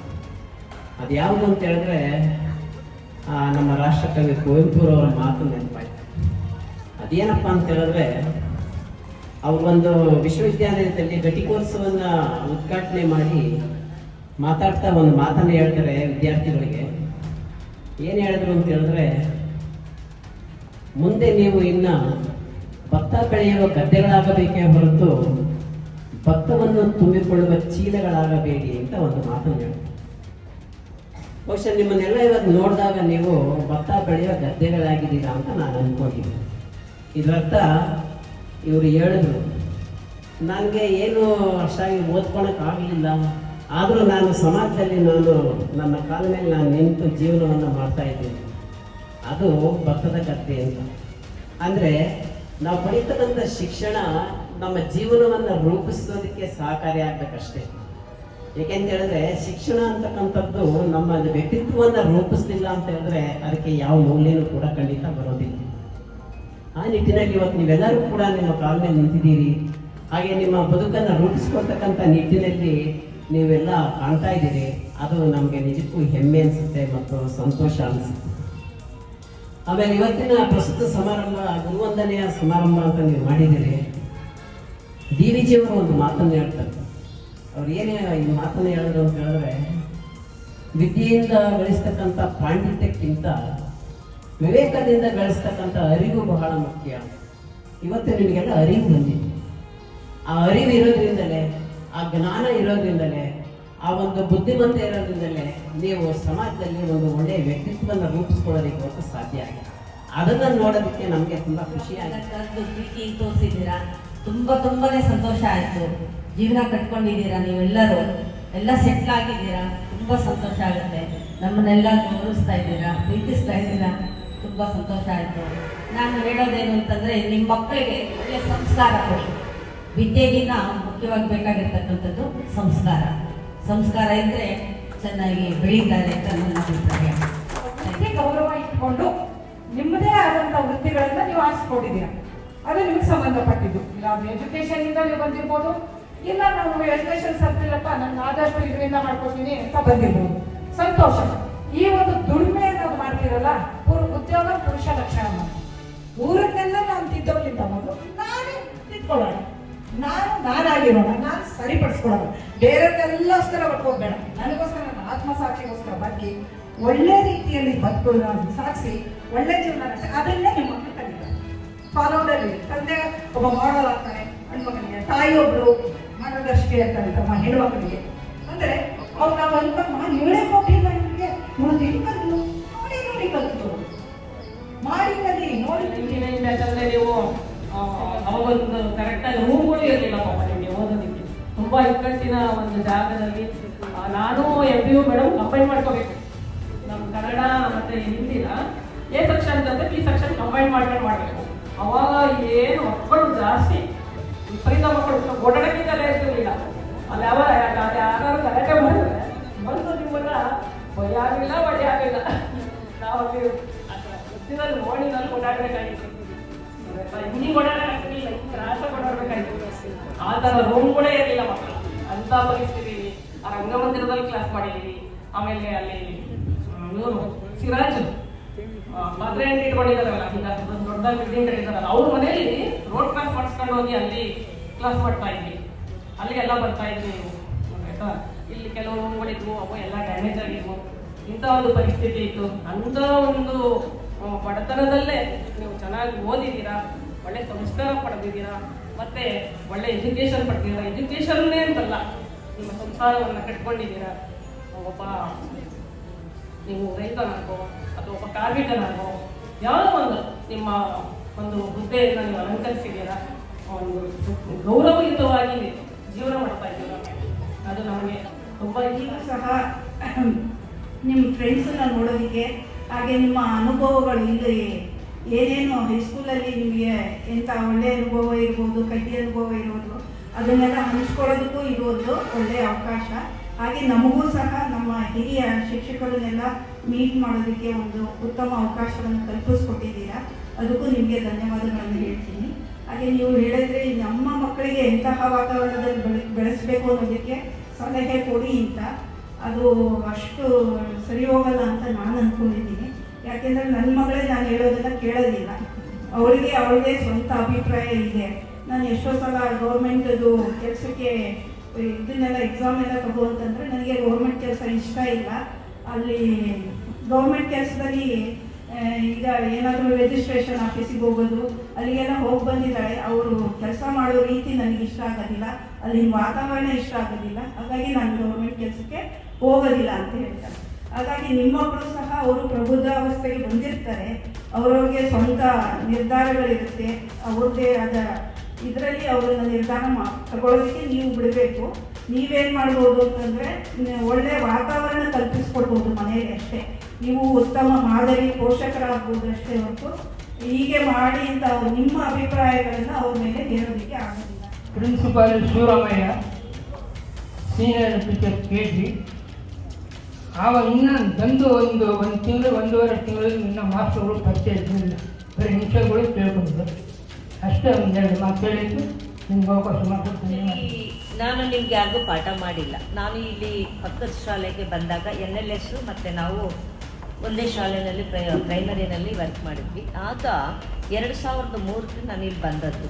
ಅದು ಯಾವುದು ಅಂತ ಹೇಳಿದ್ರೆ ನಮ್ಮ ರಾಷ್ಟ್ರಕವಿ ಕುವೆಂಪುರವರ ಮಾತು ನೆನಪಾಯಿತು. ಅದೇನಪ್ಪ ಅಂತ ಹೇಳಿದ್ರೆ, ಅವರೊಂದು ವಿಶ್ವವಿದ್ಯಾಲಯದಲ್ಲಿ ಘಟಿಕೋತ್ಸವವನ್ನು ಉದ್ಘಾಟನೆ ಮಾಡಿ ಮಾತಾಡ್ತಾ ಒಂದು ಮಾತನ್ನು ಹೇಳ್ತಾರೆ ವಿದ್ಯಾರ್ಥಿಗಳಿಗೆ. ಏನು ಹೇಳಿದ್ರು ಅಂತ ಹೇಳಿದ್ರೆ, ಮುಂದೆ ನೀವು ಇನ್ನು ಭತ್ತ ಬೆಳೆಯುವ ಗದ್ದೆಗಳಾಗಬೇಕೇ ಹೊರತು ಭತ್ತವನ್ನು ತುಂಬಿಕೊಳ್ಳುವ ಚೀಲಗಳಾಗಬೇಡಿ ಅಂತ ಒಂದು ಮಾತನ್ನು ಹೇಳ್ತಾರೆ. ಬಹುಶಃ ನಿಮ್ಮನ್ನೆಲ್ಲ ಇವತ್ತು ನೋಡಿದಾಗ ನೀವು ಭತ್ತ ಬೆಳೆಯುವ ಗದ್ದೆಗಳಾಗಿದ್ದೀರಾ ಅಂತ ನಾನು ಅನ್ಕೊಂಡಿದ್ದೀನಿ. ಇದರರ್ಥ ಇವರು ಹೇಳಿದ್ರು, ನನಗೆ ಏನು ಅಷ್ಟಾಗಿ ಓದ್ಕೊಳಕ್ಕಾಗಲಿಲ್ಲ, ಆದರೂ ನಾನು ಸಮಾಜದಲ್ಲಿ ನನ್ನ ಕಾಲ ಮೇಲೆ ನಾನು ನಿಂತು ಜೀವನವನ್ನು ಮಾಡ್ತಾ ಇದ್ದೀನಿ. ಅದು ಭತ್ತದ ಗದ್ದೆ ಅಂತ. ಅಂದರೆ ನಾವು ಪಡಿತಕ್ಕಂಥ ಶಿಕ್ಷಣ ನಮ್ಮ ಜೀವನವನ್ನು ರೂಪಿಸೋದಕ್ಕೆ ಸಹಕಾರಿಯಾಗಬೇಕಷ್ಟೇ. ಏಕೆಂತ ಹೇಳಿದ್ರೆ ಶಿಕ್ಷಣ ಅಂತಕ್ಕಂಥದ್ದು ನಮ್ಮ ವ್ಯಕ್ತಿತ್ವವನ್ನು ರೂಪಿಸ್ಲಿಲ್ಲ ಅಂತ ಹೇಳಿದ್ರೆ ಅದಕ್ಕೆ ಯಾವ ಮೌಲ್ಯನೂ ಕೂಡ ಖಂಡಿತ ಬರೋದಿಲ್ಲ. ಆ ನಿಟ್ಟಿನಲ್ಲಿ ಇವತ್ತು ನೀವೆಲ್ಲರೂ ಕೂಡ ನಿಮ್ಮ ಕಾಲ ಮೇಲೆ ನಿಂತಿದ್ದೀರಿ. ಹಾಗೆ ನಿಮ್ಮ ಬದುಕನ್ನು ರೂಪಿಸ್ಕೊಳ್ತಕ್ಕಂಥ ನಿಟ್ಟಿನಲ್ಲಿ ನೀವೆಲ್ಲ ಕಾಣ್ತಾ ಇದ್ದೀರಿ. ಅದು ನಮಗೆ ನಿಜಕ್ಕೂ ಹೆಮ್ಮೆ ಅನಿಸುತ್ತೆ ಮತ್ತು ಸಂತೋಷ ಅನಿಸುತ್ತೆ. ಆಮೇಲೆ ಇವತ್ತಿನ ಪ್ರಸ್ತುತ ಸಮಾರಂಭ ಗುರುವಂದನೆಯ ಸಮಾರಂಭ ಅಂತ ನೀವು ಮಾಡಿದ್ದೀರಿ. ಡಿ ವಿ ಜಿಯವರು ಒಂದು ಮಾತನ್ನು ಹೇಳ್ತಾರೆ. ಅವ್ರು ಏನೇ ಈ ಮಾತನ್ನು ಹೇಳಿದ್ರು ಅಂತ ಹೇಳಿದ್ರೆ, ವಿದ್ಯೆಯಿಂದ ಗಳಿಸ್ತಕ್ಕಂಥ ಪಾಂಡಿತ್ಯಕ್ಕಿಂತ ವಿವೇಕದಿಂದ ಗಳಿಸ್ತಕ್ಕಂಥ ಅರಿವು ಬಹಳ ಮುಖ್ಯ. ಇವತ್ತು ನಿಮಗೆಲ್ಲ ಅರಿವು ಬಂದಿದೆ. ಆ ಅರಿವು ಇರೋದ್ರಿಂದಲೇ, ಆ ಜ್ಞಾನ ಇರೋದ್ರಿಂದಲೇ, ಆ ಒಂದು ಬುದ್ಧಿಮತ್ತೆ ಇರೋದ್ರಿಂದಲೇ ನೀವು ಸಮಾಜದಲ್ಲಿ ಒಂದು ಒಳ್ಳೆಯ ವ್ಯಕ್ತಿತ್ವವನ್ನು ರೂಪಿಸ್ಕೊಳ್ಳೋದಕ್ಕೆ ಹೊರತು ಸಾಧ್ಯ ಆಗಿದೆ. ಅದನ್ನು ನೋಡೋದಕ್ಕೆ ನಮಗೆ ತುಂಬ ಖುಷಿಯಾಗಿದೆ. ಪ್ರೀತಿ ತೋರಿಸಿದ್ದೀರಾ, ತುಂಬಾನೇ ಸಂತೋಷ ಆಯಿತು. ಜೀವನ ಕಟ್ಕೊಂಡಿದ್ದೀರಾ, ನೀವೆಲ್ಲರೂ ಎಲ್ಲ ಸೆಟ್ಲ್ ಆಗಿದ್ದೀರಾ, ತುಂಬ ಸಂತೋಷ ಆಗುತ್ತೆ. ನಮ್ಮನ್ನೆಲ್ಲ ಗೌರವಿಸ್ತಾ ಇದ್ದೀರಾ, ಪ್ರೀತಿಸ್ತಾ ಇದ್ದೀರಾ, ತುಂಬ ಸಂತೋಷ ಆಯಿತು. ನಾನು ಹೇಳೋದೇನು ಅಂತಂದರೆ, ನಿಮ್ಮ ಮಕ್ಕಳಿಗೆ ಒಳ್ಳೆಯ ಸಂಸ್ಕಾರ ಕೊಡಿ. ವಿದ್ಯೆಗಿನ್ನ ಮುಖ್ಯವಾಗಿ ಬೇಕಾಗಿರ್ತಕ್ಕಂಥದ್ದು ಸಂಸ್ಕಾರ. ಸಂಸ್ಕಾರ ಇದ್ದರೆ ಚೆನ್ನಾಗಿ ಬೆಳೀತಾರೆ ಅಂತ ನನ್ನ ಅಭಿಪ್ರಾಯ. ಗೌರವ ಇಟ್ಕೊಂಡು ನಿಮ್ಮದೇ ಆದಂಥ ವೃತ್ತಿಗಳನ್ನು ನೀವು ಆರಿಸ್ಕೊಂಡಿದ್ದೀರಾ. ಅದು ನಿಮಗೆ ಸಂಬಂಧಪಟ್ಟಿದ್ದು. ಇಲ್ಲ ಅದು ಎಜುಕೇಶನ್ ಇಂದ ನೀವು ಬಂದಿರ್ಬೋದು, ಇಲ್ಲ ನಾವು ಎಜುಕೇಶನ್ ಸರ್ತಿಲ್ಲಪ್ಪ ನಾನು ಆದಷ್ಟು ಇದರಿಂದ ಮಾಡ್ಕೊತೀನಿ ಅಂತ ಬಂದಿರ್ಬೋದು. ಸಂತೋಷ. ಈ ಒಂದು ದುಡಿಮೆ ಅನ್ನೋದು ಮಾಡ್ತಿರಲ್ಲ, ಉದ್ಯೋಗ ಪುರುಷ ಲಕ್ಷಣ. ಊರನ್ನೆಲ್ಲ ನಾನು ತಿದ್ದೋಕ್ಕಿಂತ ಮೊದಲು ನಾನೇ ತಿದ್ಕೊಳ್ಳೋಣ, ನಾನಾಗಿರೋಣ, ನಾನು ಸರಿಪಡಿಸ್ಕೊಳ್ಳೋಣ. ಬೇರೆಯವರೆಲ್ಲೋಸ್ಕರ ಹೋಗ್ಬೇಡ, ನನಗೋಸ್ಕರ ನನ್ನ ಆತ್ಮಸಾಕ್ಷಿಗೋಸ್ಕರ ಬದುಕಿ ಒಳ್ಳೆ ರೀತಿಯಲ್ಲಿ ಬದುಕೋದು ಸಾಧಿಸಿ ಒಳ್ಳೆ ಜೀವನ ಅದನ್ನೇ ನಿಮ್ಮ ಮಕ್ಕಳು ಕಲಿತಾರೆ. ಫಾಲೋದಲ್ಲಿ ತಂದೆ ಒಬ್ಬ ಮಾಡಲ್ ಆಗ್ತಾನೆ ಹೆಣ್ಮಕ್ಳಿಗೆ, ತಾಯಿ ಒಬ್ರು ಮಾರ್ಗದರ್ಶಿ ಇರ್ತಾರೆ ತಮ್ಮ ಹೆಣ್ಮಕ್ಳಿಗೆ. ಅಂದ್ರೆ ಅವ್ರು ನಾವು ಅನ್ಕೊಂಡ್ ಇವಳೇ ಹೋಗಿಲ್ಲ, ನಿಮಗೆ ನೋಡಿ ನೋಡಿ ಕಲಿತು ಮಾಡಿ ಕಲಿ ನೋಡಿ. ಯಾಕಂದ್ರೆ ನೀವು ಅವಾಗೊಂದು ಕರೆಕ್ಟಾಗಿ ರೂಮ್ಗಳು ಇರಲಿಲ್ಲ ಪಾಪ ನಿಮಗೆ ಓದೋದಕ್ಕೆ. ತುಂಬಾ ಇಕ್ಕಟ್ಟಿನ ಒಂದು ಜಾಗದಲ್ಲಿ ನಾನು MPU ಮೇಡಮ್ ಕಂಬೈನ್ ಮಾಡ್ಕೋಬೇಕು. ನಮ್ಮ ಕನ್ನಡ ಮತ್ತೆ ಹಿಂದಿನ A ಸೆಕ್ಷನ್ ಜೊತೆ B ಸೆಕ್ಷನ್ ಕಂಬೈನ್ ಮಾಡ್ಕೊಂಡು ಮಾಡಬೇಕು. ಅವಾಗ ಏನು ಮಕ್ಕಳು ಜಾಸ್ತಿ ವಿಪರೀತ ಮಕ್ಕಳು ಓಡಾಡಕ್ಕಿಂದಲೇ ಇರ್ತಿರ್ಲಿಲ್ಲ. ಅಲ್ಲಿ ಯಾರು ಕರೆಕ್ಟೇ ಮಾಡಿದ್ರೆ ಬಂದು ನಿಮ್ಮನ್ನ ಭಯ ಆಗಲಿಲ್ಲ, ಬಡಿ ಆಗಲಿಲ್ಲ. ನಾವು ಅಲ್ಲಿ ವೃತ್ತಿನಲ್ಲಿ ಮೋಡಿನಲ್ಲಿ ಓಡಾಡಬೇಕಾಗಿತ್ತು, ಹಿಂಗೆ ಓಡಾಡಕ್ಕಾಗಿಲ್ಲ, ಕ್ರಾಸಾಗಿ ಓಡಾಡಬೇಕಾಗಿತ್ತು. ಆ ಥರ ರೂಮ್ಗಳೇ ಇರಲಿಲ್ಲ ಮಕ್ಕಳು. ಅಂಥ ಪರಿಸ್ಥಿತಿ. ಆ ರಂಗಮಂದಿರದಲ್ಲಿ ಕ್ಲಾಸ್ ಮಾಡಿದ್ದೀವಿ. ಆಮೇಲೆ ಅಲ್ಲಿ ಇವರು ಸಿರಾಜ್ ಮದುವೆ ಅಂತ ಇಟ್ಕೊಂಡಿದ್ದಾರಲ್ಲ, ಈಗ ದೊಡ್ಡದಾಗಿ ಬಿಲ್ಡಿಂಗ್ ಕಟ್ಟಿದಾರಲ್ಲ, ಅವ್ರ ಮನೆಯಲ್ಲಿ ರೋಡ್ ಕ್ರಾಸ್ ಮಾಡಿಸ್ಕೊಂಡು ಹೋಗಿ ಅಲ್ಲಿ ಕ್ಲಾಸ್ ಮಾಡ್ತಾ ಇದ್ವಿ. ಅಲ್ಲಿ ಎಲ್ಲ ಬರ್ತಾ ಇದ್ವಿ. ಆಯ್ತಾ, ಇಲ್ಲಿ ಕೆಲವು ರೂಮ್ಗಳಿದ್ವು, ಅವು ಎಲ್ಲ ಡ್ಯಾಮೇಜ್ ಆಗಿದ್ವು. ಇಂಥ ಒಂದು ಪರಿಸ್ಥಿತಿ ಇತ್ತು. ಅಂಥ ಒಂದು ಬಡತನದಲ್ಲೇ ನೀವು ಚೆನ್ನಾಗಿ ಓದಿದ್ದೀರಾ, ಒಳ್ಳೆ ಸಂಸ್ಕಾರ ಪಡೆದಿದ್ದೀರಾ, ಮತ್ತೆ ಒಳ್ಳೆ ಎಜುಕೇಶನ್ ಪಡೆದಿದ್ದೀರಾ. ಎಜುಕೇಶನ್ನೇ ಅಂತಲ್ಲ, ನಿಮ್ಮ ಸಂಸಾರವನ್ನು ಕಟ್ಕೊಂಡಿದ್ದೀರಾ. ಒಬ್ಬ ನೀವು ರೈತನಾಗೋ ಅಥವಾ ಒಬ್ಬ ಕಾರ್ಮಿಕನಾಗೋ ಯಾವುದೋ ಒಂದು ನಿಮ್ಮ ಒಂದು ಹುದ್ದೆಯನ್ನು ನೀವು ಅಲಂಕರಿಸಿದ್ದೀರಾ, ಒಂದು ಗೌರವಯುತವಾಗಿ ಜೀವನ ಮಾಡ್ತಾ ಇದ್ದೀರಾ. ಅದು ನಮಗೆ ತುಂಬ ಈಗ ಸಹ ನಿಮ್ಮ ಫ್ರೆಂಡ್ಸನ್ನ ನೋಡೋದಕ್ಕೆ, ಹಾಗೆ ನಿಮ್ಮ ಅನುಭವಗಳು ಇಲ್ಲಿ ಏನೇನು ಹೈಸ್ಕೂಲಲ್ಲಿ ನಿಮಗೆ ಎಂಥ ಒಳ್ಳೆಯ ಅನುಭವ ಇರ್ಬೋದು, ಕಡ್ಡಿ ಅನುಭವ ಇರ್ಬೋದು, ಅದನ್ನೆಲ್ಲ ಹಂಚ್ಕೊಳ್ಳೋದಕ್ಕೂ ಇರೋದು ಒಳ್ಳೆಯ ಅವಕಾಶ. ಹಾಗೆ ನಮಗೂ ಸಹ ನಮ್ಮ ಹಿರಿಯ ಶಿಕ್ಷಕರನ್ನೆಲ್ಲ ಮೀಟ್ ಮಾಡೋದಕ್ಕೆ ಒಂದು ಉತ್ತಮ ಅವಕಾಶವನ್ನು ಕಲ್ಪಿಸ್ಕೊಟ್ಟಿದ್ದೀರಾ. ಅದಕ್ಕೂ ನಿಮಗೆ ಧನ್ಯವಾದಗಳನ್ನು ಹೇಳ್ತೀನಿ. ಹಾಗೆ ನೀವು ಹೇಳಿದ್ರೆ ನಮ್ಮ ಮಕ್ಕಳಿಗೆ ಎಂತಹ ವಾತಾವರಣದಲ್ಲಿ ಬೆಳೆಸಬೇಕು ಅನ್ನೋದಕ್ಕೆ ಸಲಹೆ ಕೊಡಿ ಅಂತ, ಅದು ಅಷ್ಟು ಸರಿ ಹೋಗಲ್ಲ ಅಂತ ನಾನು ಅಂದ್ಕೊಂಡಿದ್ದೀನಿ. ಯಾಕೆಂದರೆ ನನ್ನ ಮಗಳೇ ನಾನು ಹೇಳೋದನ್ನ ಕೇಳೋದಿಲ್ಲ, ಅವಳಿಗೆ ಸ್ವಂತ ಅಭಿಪ್ರಾಯ ಇದೆ. ನಾನು ಎಷ್ಟೋ ಸಲ ಗೌರ್ಮೆಂಟದು ಕೆಲಸಕ್ಕೆ ಇದನ್ನೆಲ್ಲ ಎಕ್ಸಾಮ್ ಎಲ್ಲ ತಗೋ ಅಂತಂದರೆ ನನಗೆ ಗೌರ್ಮೆಂಟ್ ಕೆಲಸ ಇಷ್ಟ ಇಲ್ಲ. ಅಲ್ಲಿ ಗೌರ್ಮೆಂಟ್ ಕೆಲಸದಲ್ಲಿ ಈಗ ಏನಾದರೂ ರಿಜಿಸ್ಟ್ರೇಷನ್ ಆಫೀಸಿಗೆ ಹೋಗೋದು, ಅಲ್ಲಿಗೆಲ್ಲ ಹೋಗಿ ಬಂದಿದ್ದಾಳೆ. ಅವರು ಕೆಲಸ ಮಾಡೋ ರೀತಿ ನನಗೆ ಇಷ್ಟ ಆಗೋದಿಲ್ಲ, ಅಲ್ಲಿನ ವಾತಾವರಣ ಇಷ್ಟ ಆಗೋದಿಲ್ಲ. ಹಾಗಾಗಿ ನಾನು ಗೌರ್ಮೆಂಟ್ ಕೆಲಸಕ್ಕೆ ಹೋಗೋದಿಲ್ಲ ಅಂತ ಹೇಳ್ತಾರೆ. ಹಾಗಾಗಿ ನಿಮ್ಮೊಬ್ಬರು ಸಹ ಅವರು ಪ್ರಬುದ್ಧಾವಸ್ಥೆಗೆ ಬಂದಿರ್ತಾರೆ, ಅವ್ರವ್ರಿಗೆ ಸ್ವಂತ ನಿರ್ಧಾರಗಳಿರುತ್ತೆ, ಅವ್ರದ್ದೇ ಆದ ಇದರಲ್ಲಿ ಅವರನ್ನು ನಿರ್ಧಾರ ತಗೊಳ್ಳೋದಕ್ಕೆ ನೀವು ಬಿಡಬೇಕು. ನೀವೇನು ಮಾಡ್ಬೋದು ಅಂತಂದರೆ ಒಳ್ಳೆಯ ವಾತಾವರಣ ಕಲ್ಪಿಸ್ಕೊಡ್ಬೋದು ಮನೆಯಲ್ಲಿ ಅಷ್ಟೇ. ನೀವು ಉತ್ತಮ ಮಾದರಿ ಪೋಷಕರಾಗ್ಬೋದು ಅಷ್ಟೇ ಹೊರತು ಹೀಗೆ ಮಾಡಿ ಅಂತ ನಿಮ್ಮ ಅಭಿಪ್ರಾಯಗಳನ್ನು ಅವ್ರ ಮೇಲೆ ಹೇರೋದಕ್ಕೆ ಆಗೋದಿಲ್ಲ. Principal Shivaramaiah, senior teacher KG. ಆವಾಗ ಇನ್ನೂ ಬಂದು ಒಂದು ತಿಂಗಳು 1.5 ತಿಂಗಳು ಇನ್ನೂ ಮಾಸ್ಟರ್ಗಳು ಪರಿಚಯ ಇರಲಿಲ್ಲ, ಬರೀ ವಿಷಯಗಳು ತಿಳ್ಕೊಂಡಿದ್ದರು ಅಷ್ಟೇ. ಒಂದೆರಡು ಮಾತು ಹೇಳಿದ್ದು ನಿಮ್ಗೆ ಅವಕಾಶ ಮಾಡ್ಕೊಡ್ತೀನಿ. ನಾನು ನಿಮ್ಗೆ ಯಾರಿಗೂ ಪಾಠ ಮಾಡಿಲ್ಲ. ನಾನು ಇಲ್ಲಿ ಪಕ್ಕದ ಶಾಲೆಗೆ ಬಂದಾಗ NLS ಮತ್ತು ನಾವು ಒಂದೇ ಶಾಲೆಯಲ್ಲಿ ಪ್ರೈಮರಿನಲ್ಲಿ ವರ್ಕ್ ಮಾಡಿದ್ವಿ. ಆಗ 2003 ನಾನು ಇಲ್ಲಿ ಬಂದದ್ದು.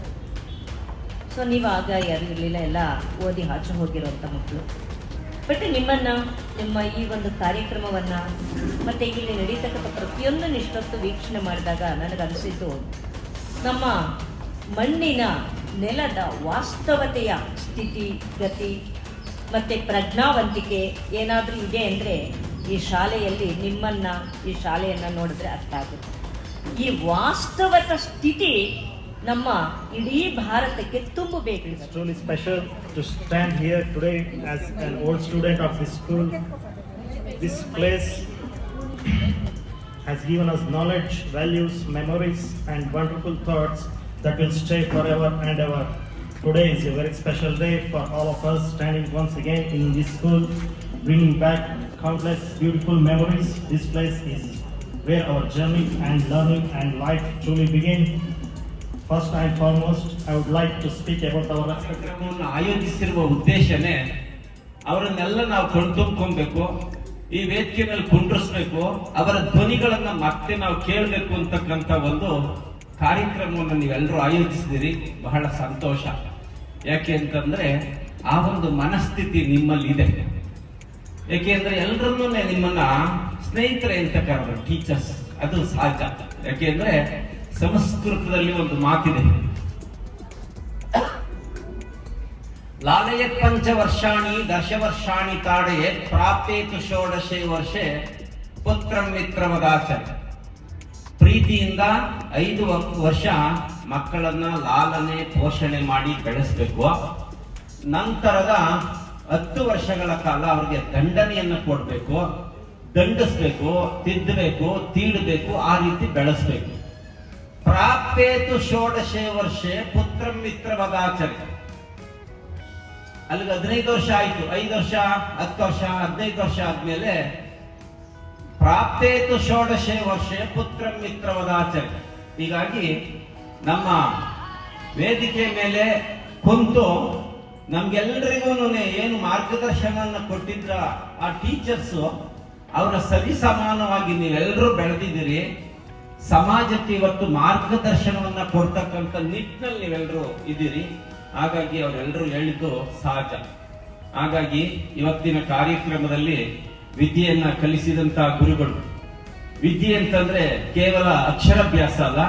ಸೊ ನೀವು ಆಗ ಯಾರು ಇರಲಿಲ್ಲ, ಎಲ್ಲ ಓದಿ ಆಚೆ ಹೋಗಿರೋಂಥ ಮಕ್ಕಳು. ಬಟ್ ನಿಮ್ಮ ಈ ಒಂದು ಕಾರ್ಯಕ್ರಮವನ್ನು ಮತ್ತು ಇಲ್ಲಿ ನಡೀತಕ್ಕಂಥ ಪ್ರತಿಯೊಂದು ಇಷ್ಟೊತ್ತು ವೀಕ್ಷಣೆ ಮಾಡಿದಾಗ ನನಗನಿಸಿದ್ದು, ನಮ್ಮ ಮಣ್ಣಿನ ನೆಲದ ವಾಸ್ತವತೆಯ ಸ್ಥಿತಿ ಗತಿ ಮತ್ತು ಪ್ರಜ್ಞಾವಂತಿಕೆ ಏನಾದರೂ ಇದೆ ಅಂದರೆ ಈ ಶಾಲೆಯಲ್ಲಿ ಈ ಶಾಲೆಯನ್ನು ನೋಡಿದ್ರೆ ಅರ್ಥ ಆಗುತ್ತೆ. ಈ ವಾಸ್ತವದ ಸ್ಥಿತಿ ನಮ್ಮ ಇಡೀ ಭಾರತಕ್ಕೆ ತುಂಬಬೇಕು. It's truly special to stand here today as an old student of this school. This place has given us knowledge, values, memories and wonderful thoughts that will stay forever and ever. Today is a very special day for all of us, standing once again in this school, bringing back countless beautiful memories. This place is where our journey and learning and life truly begin. First and foremost, I would like to speak about our ಕಾರ್ಯಕ್ರಮವನ್ನು ಆಯೋಜಿಸಿರುವ ಉದ್ದೇಶನೇ ಅವರನ್ನೆಲ್ಲ ನಾವು ಕಣ್ತುಂಬ್ಕೊಬೇಕು, ಈ ವೇದಿಕೆಯಲ್ಲಿ ಕುಂಡ್ರಿಸ್ಬೇಕು, ಅವರ ಧ್ವನಿಗಳನ್ನ ಮತ್ತೆ ನಾವು ಕೇಳಬೇಕು ಅಂತಕ್ಕಂಥ ಒಂದು ಕಾರ್ಯಕ್ರಮವನ್ನು ನೀವೆಲ್ಲರೂ ಆಯೋಜಿಸಿದಿರಿ. ಬಹಳ ಸಂತೋಷ. ಯಾಕೆ ಅಂತಂದ್ರೆ ಆ ಒಂದು ಮನಸ್ಥಿತಿ ನಿಮ್ಮಲ್ಲಿ ಇದೆ. ಯಾಕೆಂದ್ರೆ ಎಲ್ಲರನ್ನೂ ನಿಮ್ಮನ್ನ ಸ್ನೇಹಿತರೆ ಅಂತ ಕರೆದ್ರು, ಟೀಚರ್ಸ್. ಅದು ಸಹಜ. ಯಾಕೆಂದ್ರೆ ಸಂಸ್ಕೃತದಲ್ಲಿ ಒಂದು ಮಾತಿದೆ, ಲಾಲಯತ್ ಪಂಚವರ್ಷಾಣಿ ದಶವರ್ಷಾಣಿ ತಾಡೆಯತ್ ಪ್ರಾಪ್ತೇತು ಷೋಡಶೆ ವರ್ಷೆ ಪುತ್ರಂ ಮಿತ್ರವದಾಚ. ಪ್ರೀತಿಯಿಂದ 5 ವರ್ಷ ಮಕ್ಕಳನ್ನ ಲಾಲನೆ ಪೋಷಣೆ ಮಾಡಿ ಬೆಳೆಸಬೇಕು. ನಂತರದ 10 ವರ್ಷಗಳ ಕಾಲ ಅವ್ರಿಗೆ ದಂಡನೆಯನ್ನು ಕೊಡಬೇಕು, ದಂಡಿಸ್ಬೇಕು, ತಿದ್ದಬೇಕು, ತೀಡಬೇಕು, ಆ ರೀತಿ ಬೆಳೆಸ್ಬೇಕು. ಪ್ರಾಪ್ತೇತು ಷೋಡಶೆ ವರ್ಷೆ ಪುತ್ರಂ ಮಿತ್ರವದಾಚರಿ. ಅಲ್ಲಿಗೆ 15 ವರ್ಷ ಆಯ್ತು. 5 ವರ್ಷ, 10 ವರ್ಷ, 15 ವರ್ಷ ಆದ್ಮೇಲೆ ಪ್ರಾಪ್ತೇತು ಷೋಡಶೆ ವರ್ಷೆ ಪುತ್ರಂ ಮಿತ್ರವದಾಚರಿ. ಹೀಗಾಗಿ ನಮ್ಮ ವೇದಿಕೆ ಮೇಲೆ ಕುಂತು ನಮ್ಗೆಲ್ರಿಗೂ ಏನು ಮಾರ್ಗದರ್ಶನ ಕೊಟ್ಟಿದ್ರ ಆ ಟೀಚರ್ಸ್, ಅವರ ಸರಿ ಸಮಾನವಾಗಿ ನೀವೆಲ್ಲರೂ ಬೆಳೆದಿದ್ದೀರಿ. ಸಮಾಜಕ್ಕೆ ಇವತ್ತು ಮಾರ್ಗದರ್ಶನವನ್ನ ಕೊಡ್ತಕ್ಕಂಥ ನಿಟ್ಟಿನಲ್ಲಿ ನೀವೆಲ್ಲರೂ ಇದ್ದೀರಿ. ಹಾಗಾಗಿ ಅವರೆಲ್ಲರೂ ಹೇಳಿದ್ದು ಸಹಜ. ಹಾಗಾಗಿ ಇವತ್ತಿನ ಕಾರ್ಯಕ್ರಮದಲ್ಲಿ ವಿದ್ಯೆಯನ್ನ ಕಲಿಸಿದಂತ ಗುರುಗಳು, ವಿದ್ಯೆ ಅಂತಂದ್ರೆ ಕೇವಲ ಅಕ್ಷರಾಭ್ಯಾಸ ಅಲ್ಲ,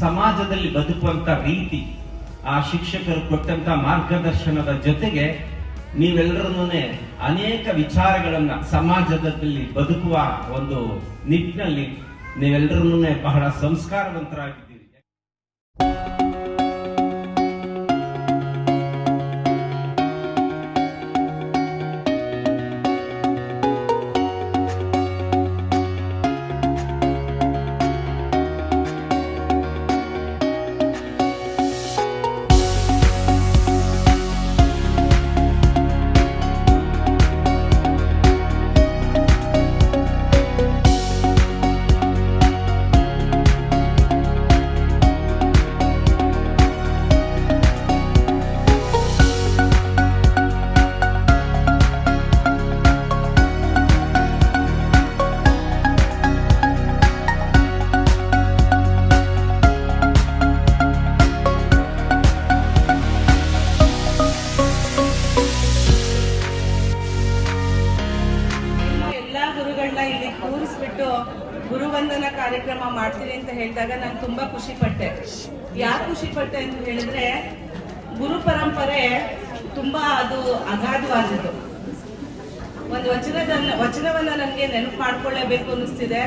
ಸಮಾಜದಲ್ಲಿ ಬದುಕುವಂತ ರೀತಿ, ಆ ಶಿಕ್ಷಕರು ಕೊಟ್ಟಂತ ಮಾರ್ಗದರ್ಶನದ ಜೊತೆಗೆ ನೀವೆಲ್ಲರೂ ಅನೇಕ ವಿಚಾರಗಳನ್ನ ಸಮಾಜದಲ್ಲಿ ಬದುಕುವ ಒಂದು ನಿಟ್ಟಿನಲ್ಲಿ ನೀವೆಲ್ಲರೂ ಬಹಳ ಸಂಸ್ಕಾರವಂತರಾಗಿದ್ದೀರಿ. ಗುರುವಂದನಾ ಕಾರ್ಯಕ್ರಮ ಮಾಡ್ತೀನಿ ಅಂತ ಹೇಳಿದಾಗ ನಾನು ತುಂಬಾ ಖುಷಿ ಪಟ್ಟೆ. ಯಾಕೆ ಖುಷಿ ಪಟ್ಟೆ ಅಂತ ಹೇಳಿದ್ರೆ, ಗುರು ಪರಂಪರೆ ತುಂಬಾ ಅದು ಅಗಾಧವಾದದ್ದು. ಒಂದು ವಚನವನ್ನ ನನಗೆ ನೆನಪು ಮಾಡ್ಕೊಳ್ಳೇಬೇಕು ಅನ್ನಿಸ್ತಿದೆ.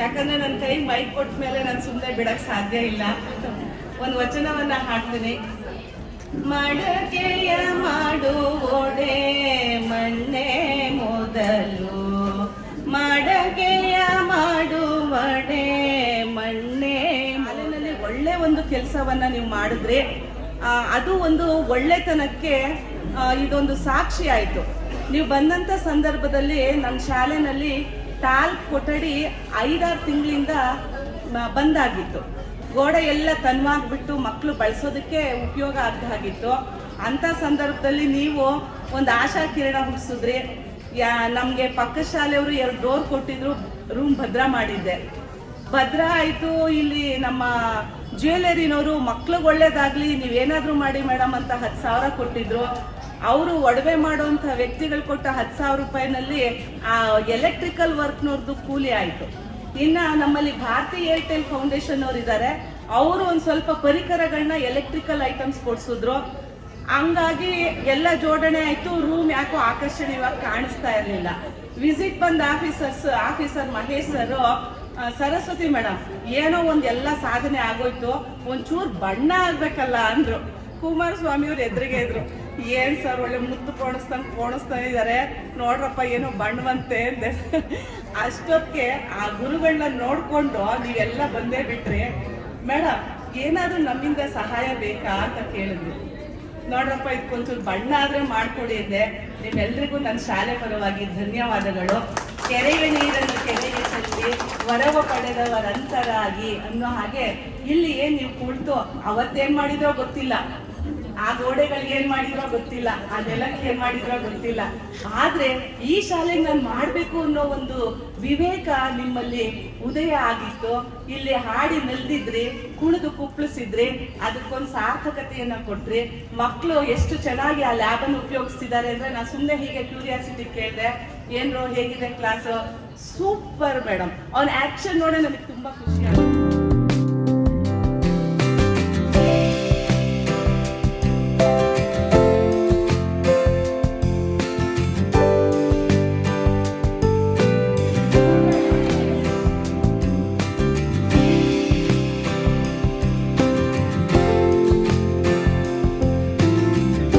ಯಾಕಂದ್ರೆ ನನ್ನ ಕೈ ಮೈಕ್ ಕೊಟ್ಟ ಮೇಲೆ ನಾನು ಸುಮ್ಮನೆ ಬಿಡಕ್ ಸಾಧ್ಯ ಇಲ್ಲ. ಒಂದು ವಚನವನ್ನ ಹಾಡ್ತೀನಿ. ಮಡಕೆಯ ಮಾಡುವೊಡೆ ಮಣ್ಣೆ ಮೊದಲು, ಮಡಕೆಯ ಮಾಡುವಡೆ ಮಣ್ಣೆ. ಮನೆಯಲ್ಲಿ ಒಳ್ಳೆ ಒಂದು ಕೆಲಸವನ್ನ ನೀವು ಮಾಡಿದ್ರೆ ಅದು ಒಂದು ಒಳ್ಳೆತನಕ್ಕೆ ಇದೊಂದು ಸಾಕ್ಷಿ ಆಯಿತು. ನೀವು ಬಂದಂಥ ಸಂದರ್ಭದಲ್ಲಿ ನಮ್ಮ ಶಾಲೆಯಲ್ಲಿ ಟಾಲ್ಕ್ ಕೊಠಡಿ 5-6 ತಿಂಗಳಿಂದ ಬಂದಾಗಿತ್ತು. ಗೋಡೆ ಎಲ್ಲ ತನ್ವಾಗ್ಬಿಟ್ಟು ಮಕ್ಕಳು ಬಳಸೋದಕ್ಕೆ ಉಪಯೋಗ ಆಗದಾಗಿತ್ತು. ಅಂಥ ಸಂದರ್ಭದಲ್ಲಿ ನೀವು ಒಂದು ಆಶಾ ಕಿರಣ ಹುಟ್ಟಿಸಿದ್ರಿ. ನಮಗೆ ಪಕ್ಕದ ಶಾಲೆಯವರು 2 ಡೋರ್ ಕೊಟ್ಟಿದ್ರು, ರೂಮ್ ಭದ್ರ ಮಾಡಿದ್ದೆ. ಭದ್ರ ಆಯಿತು. ಇಲ್ಲಿ ನಮ್ಮ ಜ್ಯುವೆಲರಿನವರು ಮಕ್ಳಿಗೆ ಒಳ್ಳೇದಾಗಲಿ ನೀವೇನಾದರೂ ಮಾಡಿ ಮೇಡಮ್ ಅಂತ 10,000 ಕೊಟ್ಟಿದ್ರು. ಅವರು ಒಡವೆ ಮಾಡುವಂಥ ವ್ಯಕ್ತಿಗಳು ಕೊಟ್ಟ 10,000 ರೂಪಾಯಿನಲ್ಲಿ ಆ ಎಲೆಕ್ಟ್ರಿಕಲ್ ವರ್ಕ್ನವ್ರದ್ದು ಕೂಲಿ ಆಯಿತು. ಇನ್ನು ನಮ್ಮಲ್ಲಿ ಭಾರತಿ ಏರ್ಟೆಲ್ ಫೌಂಡೇಶನ್ ಅವರು ಇದ್ದಾರೆ, ಅವರು ಒಂದು ಸ್ವಲ್ಪ ಪರಿಕರಗಳನ್ನ ಎಲೆಕ್ಟ್ರಿಕಲ್ ಐಟಮ್ಸ್ ಕೊಡಿಸಿದ್ರು. ಹಂಗಾಗಿ ಎಲ್ಲ ಜೋಡಣೆ ಆಯಿತು. ರೂಮ್ ಯಾಕೋ ಆಕರ್ಷಣೀಯವಾಗಿ ಕಾಣಿಸ್ತಾ ಇರಲಿಲ್ಲ. ವಿಸಿಟ್ ಬಂದ officer Mahesh sir, Saraswati madam ಏನೋ ಎಲ್ಲ ಸಾಧನೆ ಆಗೋಯ್ತು, ಒಂಚೂರು ಬಣ್ಣ ಆಗ್ಬೇಕಲ್ಲ ಅಂದ್ರು. ಕುಮಾರಸ್ವಾಮಿ ಅವ್ರು ಎದುರಿಗೆ ಇದ್ರು. ಏನ್ ಸರ್ ಒಳ್ಳೆ ಮುತ್ತು ಪೋಣಿಸ್ತಾ ಇದ್ದಾರೆ ನೋಡ್ರಪ್ಪ, ಏನೋ ಬಣ್ಣವಂತೆ ಅಂದೆ. ಅಷ್ಟೊತ್ತಿಗೆ ಆ ಗುರುಗಳನ್ನ ನೋಡ್ಕೊಂಡು ನೀವೆಲ್ಲ ಬಂದೇ ಬಿಟ್ರಿ. ಮೇಡಮ್ ಏನಾದ್ರೂ ನಮ್ಮಿಂದ ಸಹಾಯ ಬೇಕಾ ಅಂತ ಕೇಳಿದ್ವಿ. ನೋಡ್ರಪ್ಪ ಇದಕ್ಕೊಂಚೂರು ಬಣ್ಣ ಆದ್ರೆ ಮಾಡ್ಕೊಡಿ ಅಂದೆ. ನಿಮ್ಮೆಲ್ರಿಗೂ ನನ್ನ ಶಾಲೆ ಪರವಾಗಿ ಧನ್ಯವಾದಗಳು. ಕೆರೆಯ ನೀರನ್ನು ಕೆರೆಗೆ ಚೆಲ್ಲಿ ವರವ ಪಡೆದವರಂತರಾಗಿ ಅನ್ನೋ ಹಾಗೆ ಇಲ್ಲಿ ಏನ್ ನೀವು ಕುಳಿತು ಅವತ್ತೇನ್ ಮಾಡಿದ್ರೋ ಗೊತ್ತಿಲ್ಲ, ಆ ಗೋಡೆಗಳಿಗೆ ಏನ್ ಮಾಡಿದ್ರೋ ಗೊತ್ತಿಲ್ಲ, ಆ ನೆಲಕ್ಕೆ ಏನ್ ಮಾಡಿದ್ರೋ ಗೊತ್ತಿಲ್ಲ. ಆದ್ರೆ ಈ ಶಾಲೆಗೆ ನಾನು ಮಾಡ್ಬೇಕು ಅನ್ನೋ ಒಂದು ವಿವೇಕ ನಿಮ್ಮಲ್ಲಿ ಉದಯ ಆಗಿತ್ತು. ಇಲ್ಲಿ ಹಾಡಿ ನೆಲ್ದಿದ್ರಿ, ಕುಣಿದು ಕುಪ್ಪಳಿಸಿದ್ರಿ, ಅದಕ್ಕೊಂದು ಸಾರ್ಥಕತೆಯನ್ನ ಕೊಟ್ರಿ. ಮಕ್ಕಳು ಎಷ್ಟು ಚೆನ್ನಾಗಿ ಆ ಲ್ಯಾಬ್ ಅನ್ನು ಉಪಯೋಗಿಸ್ತಿದ್ದಾರೆ ಅಂದ್ರೆ ನಾನು ಸುಮ್ಮನೆ ಹೀಗೆ ಕ್ಯೂರಿಯಾಸಿಟಿ ಕೇಳಿದೆ, ಏನ್ರೋ ಹೇಗಿದೆ ಕ್ಲಾಸ್, ಸೂಪರ್ ಮೇಡಮ್. ಅವ್ನ ಆಕ್ಷನ್ ನೋಡಿ ನನಗೆ ತುಂಬಾ ಖುಷಿ ಆಯ್ತು.